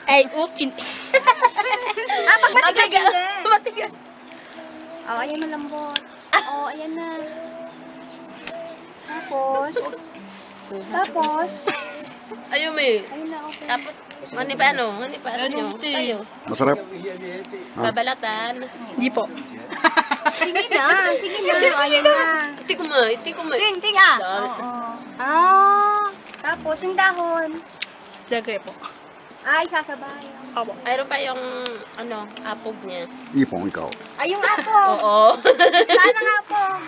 Ay, upin. Pag matigas. Matigas. Oh, ayan malambot. Oh, ayan na. Tapos. Ayun, may. Ayun na, okay. Tapos, ano pa nyo? Tayo. Masarap. Babalatan. Hindi po. Sige na. Ayan na. Iti ko mo. Ting, Oo. Tapos yung dahon. Lagay po. Ay, sasabay. Opo. Mayroon pa yung, apog niya. Ipong ikaw. Ay, yung apog. Oo. Saan ang apog?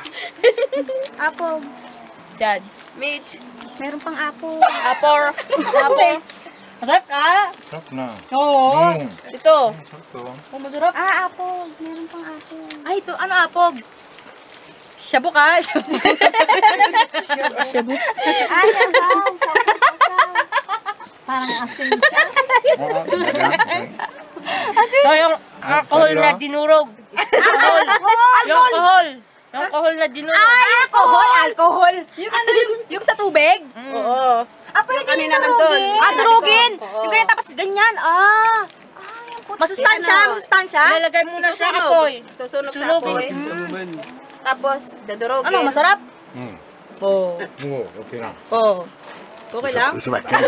Apog. Dad. Mitch. Meron pang apog. Apor. Apor. Masarap ka? Sarap na. Oo. Ito. Sarap to. Oh, masarap. Apog. Meron pang apog. Ay, ito. Ano apog? Shabu ka? Shabu. Ay, sabaw. Parang asin siya. So, yung alcohol na dinurog. Yung alcohol na dinurog. Alcohol. Yung ano yung sa tubig? Oo. Pwede kanina nandun. Durugin. Yung ganyan tapos ganyan. Masustansya. Lalagay muna sa apoy. Susunog sa Sunog. apoy. Tapos, dadurogin. Ano, masarap? Oo. Okay na. Oo. Okay lang? Sebabkan.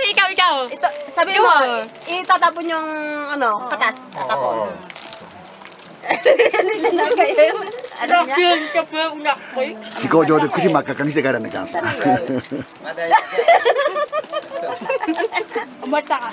Ikaw. Ito, sabi mo, itatapon yung, katas. Tatapon. Ikaw jodoh kusi makakang segara na kasa. Umata ka.